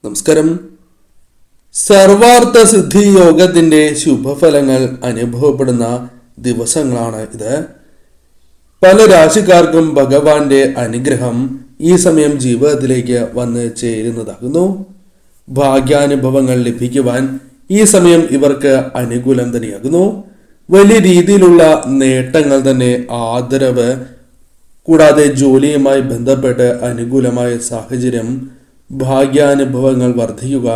നമസ്കാരം. സർവാർത്ഥ സിദ്ധി യോഗത്തിന്റെ ശുഭഫലങ്ങൾ അനുഭവപ്പെടുന്ന ദിവസങ്ങളാണ് ഇത്. പല രാശിക്കാർക്കും ഭഗവാന്റെ അനുഗ്രഹം ഈ സമയം ജീവിതത്തിലേക്ക് വന്ന് ചേരുന്നതാകുന്നു. ഭാഗ്യാനുഭവങ്ങൾ ലഭിക്കുവാൻ ഈ സമയം ഇവർക്ക് അനുകൂലം തന്നെയാകുന്നു. വലിയ രീതിയിലുള്ള നേട്ടങ്ങൾ തന്നെ, ആദരവ്, കൂടാതെ ജോലിയുമായി ബന്ധപ്പെട്ട് അനുകൂലമായ സാഹചര്യം, ഭാഗ്യാനുഭവങ്ങൾ വർദ്ധിക്കുക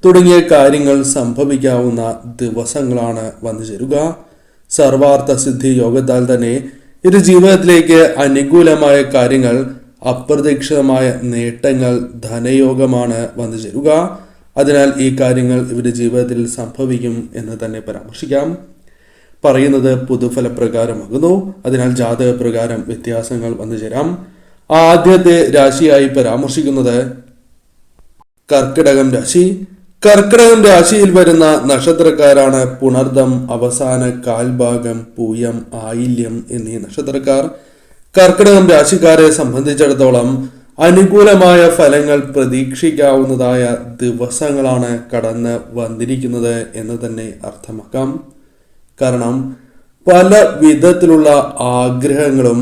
തുടങ്ങിയ കാര്യങ്ങൾ സംഭവിക്കാവുന്ന ദിവസങ്ങളാണ് വന്നു ചേരുക. സർവാർത്ഥ സിദ്ധി യോഗത്താൽ തന്നെ ഇത് ജീവിതത്തിലേക്ക് അനുകൂലമായ കാര്യങ്ങൾ, അപ്രതീക്ഷിതമായ നേട്ടങ്ങൾ, ധനയോഗമാണ് വന്നു ചേരുക. അതിനാൽ ഈ കാര്യങ്ങൾ ഇവരുടെ ജീവിതത്തിൽ സംഭവിക്കും എന്ന് തന്നെ പരാമർശിക്കാം. പറയുന്നത് പൊതുഫലപ്രകാരമാകുന്നു. അതിനാൽ ജാതകപ്രകാരം വ്യത്യാസങ്ങൾ വന്നു ചേരാം. ആദ്യത്തെ രാശിയായി പരാമർശിക്കുന്നത് കർക്കിടകം രാശി. കർക്കിടകം രാശിയിൽ വരുന്ന നക്ഷത്രക്കാരാണ് പുണർദം, അവസാന കാൽഭാഗം, പൂയം, ആയില്യം എന്നീ നക്ഷത്രക്കാർ. കർക്കിടകം രാശിക്കാരെ സംബന്ധിച്ചിടത്തോളം അനുകൂലമായ ഫലങ്ങൾ പ്രതീക്ഷിക്കാവുന്നതായ ദിവസങ്ങളാണ് കടന്ന് വന്നിരിക്കുന്നത് എന്ന് തന്നെ അർത്ഥമാക്കാം. കാരണം പല വിധത്തിലുള്ള ആഗ്രഹങ്ങളും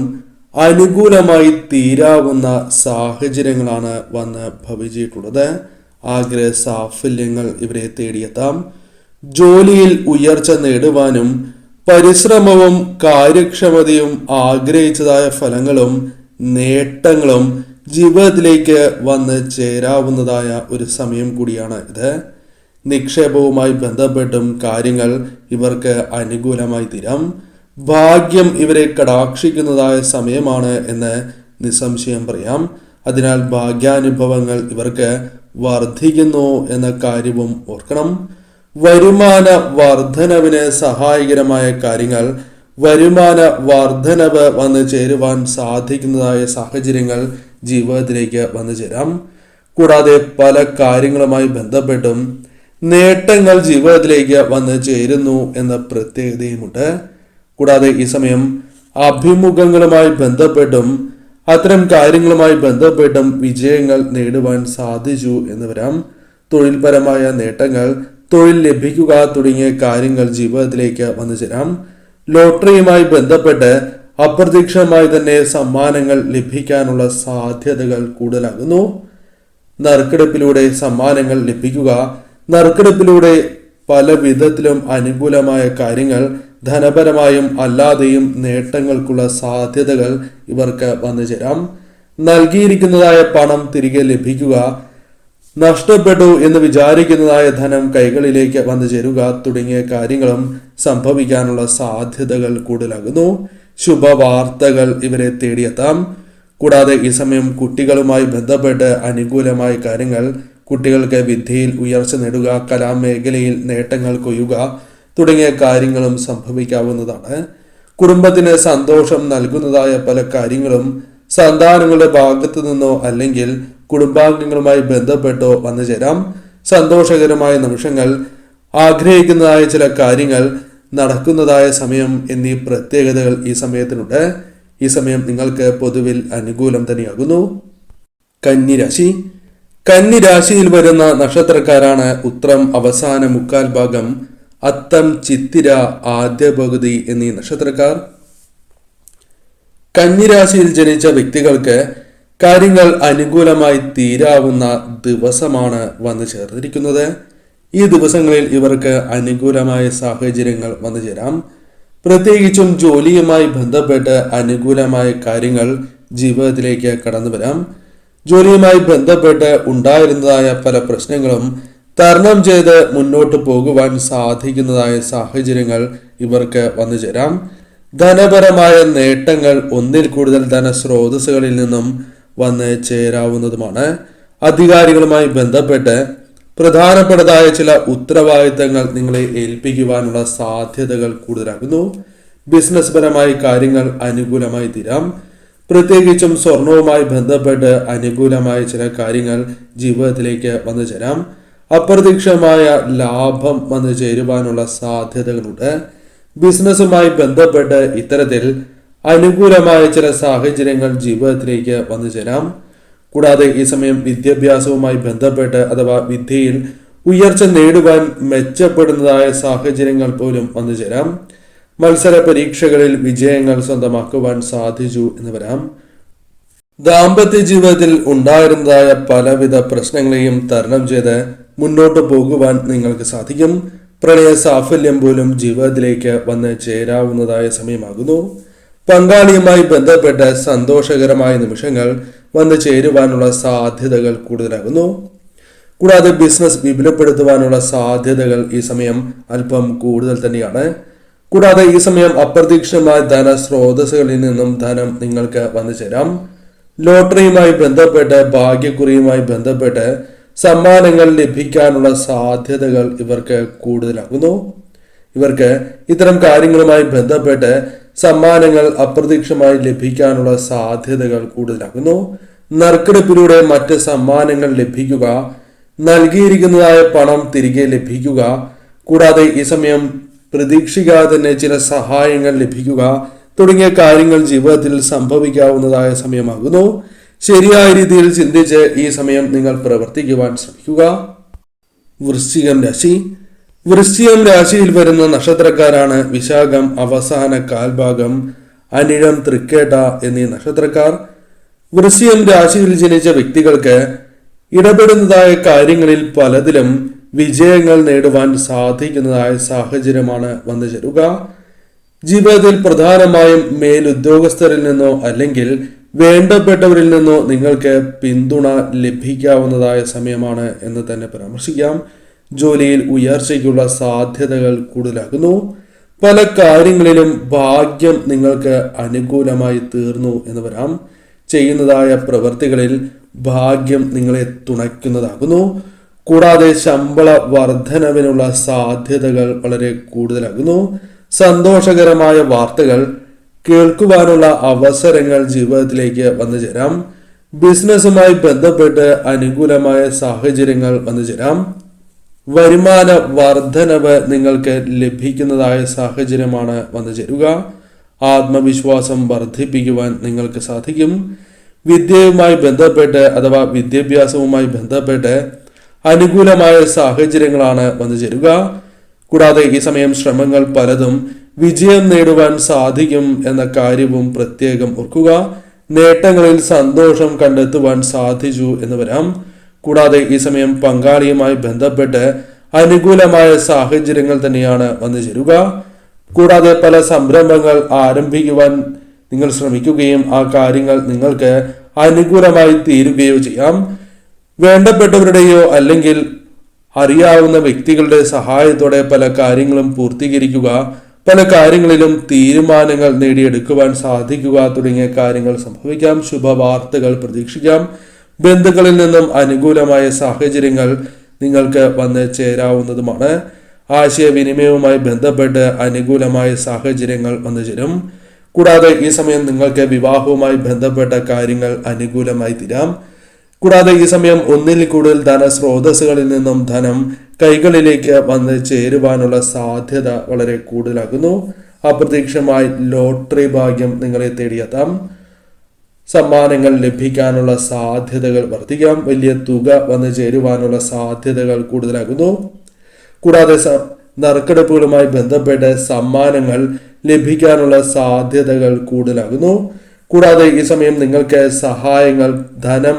അനുകൂലമായി തീരാവുന്ന സാഹചര്യങ്ങളാണ് വന്ന് ഭവിച്ചിട്ടുള്ളത്. ആഗ്രഹ സാഫല്യങ്ങൾ ഇവരെ തേടിയെത്താം. ജോലിയിൽ ഉയർച്ച നേടുവാനും പരിശ്രമവും കാര്യക്ഷമതയും ആഗ്രഹിച്ചതായ ഫലങ്ങളും നേട്ടങ്ങളും ജീവിതത്തിലേക്ക് വന്ന് ചേരാവുന്നതായ ഒരു സമയം കൂടിയാണ് ഇത്. നിക്ഷേപവുമായി ബന്ധപ്പെട്ടും കാര്യങ്ങൾ ഇവർക്ക് അനുകൂലമായി തീരാം. ഭാഗ്യം ഇവരെ കടാക്ഷിക്കുന്നതായ സമയമാണ് എന്ന് നിസ്സംശയം പറയാം. അതിനാൽ ഭാഗ്യാനുഭവങ്ങൾ ഇവർക്ക് വർദ്ധിക്കുന്നു എന്ന കാര്യവും ഓർക്കണം. വരുമാന വർധനവിന് സഹായകരമായ കാര്യങ്ങൾ, വരുമാന വർധനവ് വന്നു ചേരുവാൻ സാധിക്കുന്നതായ സാഹചര്യങ്ങൾ ജീവിതത്തിലേക്ക് വന്നു ചേരാം. കൂടാതെ പല കാര്യങ്ങളുമായി ബന്ധപ്പെട്ടും നേട്ടങ്ങൾ ജീവിതത്തിലേക്ക് വന്നു ചേരുന്നു എന്ന പ്രത്യേകതയുമുണ്ട്. കൂടാതെ ഈ സമയം അഭിമുഖങ്ങളുമായി ബന്ധപ്പെട്ടും അത്തരം കാര്യങ്ങളുമായി ബന്ധപ്പെട്ടും വിജയങ്ങൾ നേടുവാൻ സാധിച്ചു എന്ന് വരാം. തൊഴിൽപരമായ നേട്ടങ്ങൾ, തൊഴിൽ ലഭിക്കുക തുടങ്ങിയ കാര്യങ്ങൾ ജീവിതത്തിലേക്ക് വന്നു ചേരാം. ലോട്ടറിയുമായി ബന്ധപ്പെട്ട് അപ്രതീക്ഷിതമായി തന്നെ സമ്മാനങ്ങൾ ലഭിക്കാനുള്ള സാധ്യതകൾ കൂടുതലാകുന്നു. നറുക്കെടുപ്പിലൂടെ സമ്മാനങ്ങൾ ലഭിക്കുക, നറുക്കെടുപ്പിലൂടെ പല വിധത്തിലും അനുകൂലമായ കാര്യങ്ങൾ, ധനപരമായും അല്ലാതെയും നേട്ടങ്ങൾക്കുള്ള സാധ്യതകൾ ഇവർക്ക് വന്നു ചേരാം. നൽകിയിരിക്കുന്നതായ പണം തിരികെ ലഭിക്കുക, നഷ്ടപ്പെട്ടു എന്ന് വിചാരിക്കുന്നതായ ധനം കൈകളിലേക്ക് വന്നു ചേരുക തുടങ്ങിയ കാര്യങ്ങളും സംഭവിക്കാനുള്ള സാധ്യതകൾ കൂടുതലാകുന്നു. ശുഭവാർത്തകൾ ഇവരെ തേടിയെത്താം. കൂടാതെ ഈ സമയം കുട്ടികളുമായി ബന്ധപ്പെട്ട് അനുകൂലമായ കാര്യങ്ങൾ, കുട്ടികൾക്ക് വിദ്യയിൽ ഉയർച്ച നേടുക, കലാമേഖലയിൽ നേട്ടങ്ങൾ കൊയ്യുക തുടങ്ങിയ കാര്യങ്ങളും സംഭവിക്കാവുന്നതാണ്. കുടുംബത്തിന് സന്തോഷം നൽകുന്നതായ പല കാര്യങ്ങളും സന്താനങ്ങളുടെ ഭാഗത്തു നിന്നോ അല്ലെങ്കിൽ കുടുംബാംഗങ്ങളുമായി ബന്ധപ്പെട്ടോ വന്നു ചേരാം. സന്തോഷകരമായ നിമിഷങ്ങൾ, ആഗ്രഹിക്കുന്നതായ ചില കാര്യങ്ങൾ നടക്കുന്നതായ സമയം എന്നീ പ്രത്യേകതകൾ ഈ സമയത്തിനുണ്ട്. ഈ സമയം നിങ്ങൾക്ക് പൊതുവിൽ അനുകൂലം തന്നെയാകുന്നു. കന്നിരാശി. കന്നിരാശിയിൽ വരുന്ന നക്ഷത്രക്കാരാണ് ഉത്രം, അവസാന മുക്കാൽ ഭാഗം, അത്തം, ചിത്തിര, ആദ്യ പകുതി എന്നീ നക്ഷത്രക്കാർ. കന്നിരാശിയിൽ ജനിച്ച വ്യക്തികൾക്ക് കാര്യങ്ങൾ അനുകൂലമായി തീരാവുന്ന ദിവസമാണ് വന്നു ചേർന്നിരിക്കുന്നത്. ഈ ദിവസങ്ങളിൽ ഇവർക്ക് അനുകൂലമായ സാഹചര്യങ്ങൾ വന്നു ചേരാം. പ്രത്യേകിച്ചും ജോലിയുമായി ബന്ധപ്പെട്ട് അനുകൂലമായ കാര്യങ്ങൾ ജീവിതത്തിലേക്ക് കടന്നു വരാം. ജോലിയുമായി ബന്ധപ്പെട്ട് ഉണ്ടായിരുന്നതായ പല പ്രശ്നങ്ങളും തരണം ചെയ്ത് മുന്നോട്ട് പോകുവാൻ സാധിക്കുന്നതായ സാഹചര്യങ്ങൾ ഇവർക്ക് വന്നു ചേരാം. ധനപരമായ നേട്ടങ്ങൾ, ഒന്നിൽ കൂടുതൽ ധനസ്രോതസ്സുകളിൽ നിന്നും വന്ന് ചേരാവുന്നതുമാണ്. അധികാരികളുമായി ബന്ധപ്പെട്ട് പ്രധാനപ്പെട്ടതായ ചില ഉത്തരവാദിത്തങ്ങൾ നിങ്ങളെ ഏൽപ്പിക്കുവാനുള്ള സാധ്യതകൾ കൂടുതലാകുന്നു. ബിസിനസ് പരമായ കാര്യങ്ങൾ അനുകൂലമായി തീരാം. പ്രത്യേകിച്ചും സ്വർണവുമായി ബന്ധപ്പെട്ട് അനുകൂലമായ ചില കാര്യങ്ങൾ ജീവിതത്തിലേക്ക് വന്നു ചേരാം. അപ്രതീക്ഷിതമായ ലാഭം വന്നു ചേരുവാനുള്ള സാധ്യതകളുണ്ട്. ബിസിനസ്സുമായി ബന്ധപ്പെട്ട് ഇത്തരത്തിൽ അനുകൂലമായ ചില സാഹചര്യങ്ങൾ ജീവിതത്തിലേക്ക് വന്നു ചേരാം. കൂടാതെ ഈ സമയം വിദ്യാഭ്യാസവുമായി ബന്ധപ്പെട്ട് അഥവാ വിദ്യയിൽ ഉയർച്ച നേടുവാൻ മെച്ചപ്പെടുന്നതായ സാഹചര്യങ്ങൾ പോലും വന്നു ചേരാം. മത്സര പരീക്ഷകളിൽ വിജയങ്ങൾ സ്വന്തമാക്കുവാൻ സാധിച്ചു എന്ന് വരാം. ദാമ്പത്യ ജീവിതത്തിൽ ഉണ്ടായിരുന്നതായ പലവിധ പ്രശ്നങ്ങളെയും തരണം ചെയ്ത് മുന്നോട്ട് പോകുവാൻ നിങ്ങൾക്ക് സാധിക്കും. പ്രണയ സാഫല്യം പോലും ജീവിതത്തിലേക്ക് വന്ന് ചേരാവുന്നതായ സമയമാകുന്നു. പങ്കാളിയുമായി ബന്ധപ്പെട്ട സന്തോഷകരമായ നിമിഷങ്ങൾ വന്നു ചേരുവാനുള്ള സാധ്യതകൾ കൂടുതലാകുന്നു. കൂടാതെ ബിസിനസ് വിപുലപ്പെടുത്തുവാനുള്ള സാധ്യതകൾ ഈ സമയം അല്പം കൂടുതൽ തന്നെയാണ്. കൂടാതെ ഈ സമയം അപ്രതീക്ഷിതമായ ധനസ്രോതസ്സുകളിൽ നിന്നും ധനം നിങ്ങൾക്ക് വന്നു ചേരാം. ലോട്ടറിയുമായി ബന്ധപ്പെട്ട് ഭാഗ്യക്കുറിയുമായി ബന്ധപ്പെട്ട് സമ്മാനങ്ങൾ ലഭിക്കാനുള്ള സാധ്യതകൾ ഇവർക്ക് കൂടുതലാകുന്നു. ഇവർക്ക് ഇത്തരം കാര്യങ്ങളുമായി ബന്ധപ്പെട്ട് സമ്മാനങ്ങൾ അപ്രതീക്ഷിതമായി ലഭിക്കാനുള്ള സാധ്യതകൾ കൂടുതലാകുന്നു. നറുക്കെടുപ്പിലൂടെ മറ്റ് സമ്മാനങ്ങൾ ലഭിക്കുക, നൽകിയിരിക്കുന്നതായ പണം തിരികെ ലഭിക്കുക, കൂടാതെ ഈ സമയം പ്രതീക്ഷിക്കാതെ തന്നെ ചില സഹായങ്ങൾ ലഭിക്കുക തുടങ്ങിയ കാര്യങ്ങൾ ജീവിതത്തിൽ സംഭവിക്കാവുന്നതായ സമയമാകുന്നു. ശരിയായ രീതിയിൽ ചിന്തിച്ച് ഈ സമയം നിങ്ങൾ പ്രവർത്തിക്കുവാൻ ശ്രമിക്കുക. വൃശ്ചികം രാശി. വൃശ്ചികം രാശിയിൽ വരുന്ന നക്ഷത്രക്കാരാണ് വിശാഖം അവസാന കാൽഭാഗം, അനിഴം, തൃക്കേട്ട എന്നീ നക്ഷത്രക്കാർ. വൃശ്ചികം രാശിയിൽ ജനിച്ച വ്യക്തികൾക്ക് ഇടപെടുന്നതായ കാര്യങ്ങളിൽ പലതിലും വിജയങ്ങൾ നേടുവാൻ സാധിക്കുന്നതായ സാഹചര്യമാണ് വന്നു ചേരുക. ജീവിതത്തിൽ പ്രധാനമായും മേലുദ്യോഗസ്ഥരിൽ നിന്നോ അല്ലെങ്കിൽ വേണ്ടപ്പെട്ടവരിൽ നിന്നോ നിങ്ങൾക്ക് പിന്തുണ ലഭിക്കാവുന്നതായ സമയമാണ് എന്ന് തന്നെ പരാമർശിക്കാം. ജോലിയിൽ ഉയർച്ചയ്ക്കുള്ള സാധ്യതകൾ കൂടുതലാകുന്നു. പല കാര്യങ്ങളിലും ഭാഗ്യം നിങ്ങൾക്ക് അനുകൂലമായി തീർന്നു എന്ന് വരാം. ചെയ്യുന്നതായ പ്രവൃത്തികളിൽ ഭാഗ്യം നിങ്ങളെ തുണയ്ക്കുന്നതാകുന്നു. കൂടാതെ ശമ്പള വർധനവിനുള്ള സാധ്യതകൾ വളരെ കൂടുതലാകുന്നു. സന്തോഷകരമായ വാർത്തകൾ കേൾക്കുവാനുള്ള അവസരങ്ങൾ ജീവിതത്തിലേക്ക് വന്നു ചേരാം. ബിസിനസ്സുമായി ബന്ധപ്പെട്ട് അനുകൂലമായ സാഹചര്യങ്ങൾ വന്നു ചേരാം. വരുമാന വർധനവ് നിങ്ങൾക്ക് ലഭിക്കുന്നതായ സാഹചര്യമാണ് വന്നു ചേരുക. ആത്മവിശ്വാസം വർദ്ധിപ്പിക്കുവാൻ നിങ്ങൾക്ക് സാധിക്കും. വിദ്യയുമായി ബന്ധപ്പെട്ട് അഥവാ വിദ്യാഭ്യാസവുമായി ബന്ധപ്പെട്ട് അനുകൂലമായ സാഹചര്യങ്ങളാണ് വന്നു ചേരുക. കൂടാതെ ഈ സമയം ശ്രമങ്ങൾ പലതും വിജയം നേടുവാൻ സാധിക്കും എന്ന കാര്യവും പ്രത്യേകം ഓർക്കുക. നേട്ടങ്ങളിൽ സന്തോഷം കണ്ടെത്തുവാൻ സാധിച്ചു എന്ന് വരാം. കൂടാതെ ഈ സമയം പങ്കാളിയുമായി ബന്ധപ്പെട്ട് അനുകൂലമായ സാഹചര്യങ്ങൾ തന്നെയാണ് വന്നു ചേരുക. കൂടാതെ പല സംരംഭങ്ങൾ ആരംഭിക്കുവാൻ നിങ്ങൾ ശ്രമിക്കുകയും ആ കാര്യങ്ങൾ നിങ്ങൾക്ക് അനുകൂലമായി തീരുകയോ ചെയ്യാം. വേണ്ടപ്പെട്ടവരുടെയോ അല്ലെങ്കിൽ അറിയാവുന്ന വ്യക്തികളുടെ സഹായത്തോടെ പല കാര്യങ്ങളും പൂർത്തീകരിക്കുക, പല കാര്യങ്ങളിലും തീരുമാനങ്ങൾ നേടിയെടുക്കുവാൻ സാധിക്കുക തുടങ്ങിയ കാര്യങ്ങൾ സംഭവിക്കാം. ശുഭവാർത്തകൾ പ്രതീക്ഷിക്കാം. ബന്ധുക്കളിൽ നിന്നും അനുകൂലമായ സാഹചര്യങ്ങൾ നിങ്ങൾക്ക് വന്ന് ചേരാവുന്നതുമാണ്. ആശയവിനിമയവുമായി ബന്ധപ്പെട്ട് അനുകൂലമായ സാഹചര്യങ്ങൾ വന്നു ചേരും. കൂടാതെ ഈ സമയം നിങ്ങൾക്ക് വിവാഹവുമായി ബന്ധപ്പെട്ട കാര്യങ്ങൾ അനുകൂലമായി തീരാം. കൂടാതെ ഈ സമയം ഒന്നിൽ കൂടുതൽ ധനസ്രോതസ്സുകളിൽ നിന്നും ധനം കൈകളിലേക്ക് വന്ന് ചേരുവാനുള്ള സാധ്യത വളരെ കൂടുതലാകുന്നു. അപ്രതീക്ഷിതമായി ലോട്ടറി ഭാഗ്യം നിങ്ങളെ തേടിയെത്താം. സമ്മാനങ്ങൾ ലഭിക്കാനുള്ള സാധ്യതകൾ വർദ്ധിക്കാം. വലിയ തുക വന്നു ചേരുവാനുള്ള സാധ്യതകൾ കൂടുതലാകുന്നു. കൂടാതെ നറുക്കെടുപ്പുകളുമായി ബന്ധപ്പെട്ട് സമ്മാനങ്ങൾ ലഭിക്കാനുള്ള സാധ്യതകൾ കൂടുതലാകുന്നു. കൂടാതെ ഈ സമയം നിങ്ങൾക്ക് സഹായങ്ങൾ ധനം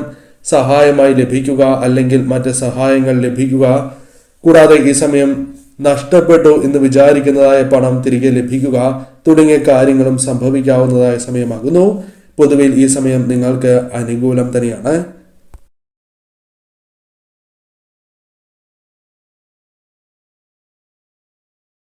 സഹായമായി ലഭിക്കുക അല്ലെങ്കിൽ മറ്റ് സഹായങ്ങൾ ലഭിക്കുക. കൂടാതെ ഈ സമയം നഷ്ടപ്പെട്ടു എന്ന് വിചാരിക്കുന്നതായ പണം തിരികെ ലഭിക്കുക തുടങ്ങിയ കാര്യങ്ങളും സംഭവിക്കാവുന്നതായ സമയമാകുന്നു. പൊതുവിൽ ഈ സമയം നിങ്ങൾക്ക് അനുകൂലം തന്നെയാണ്.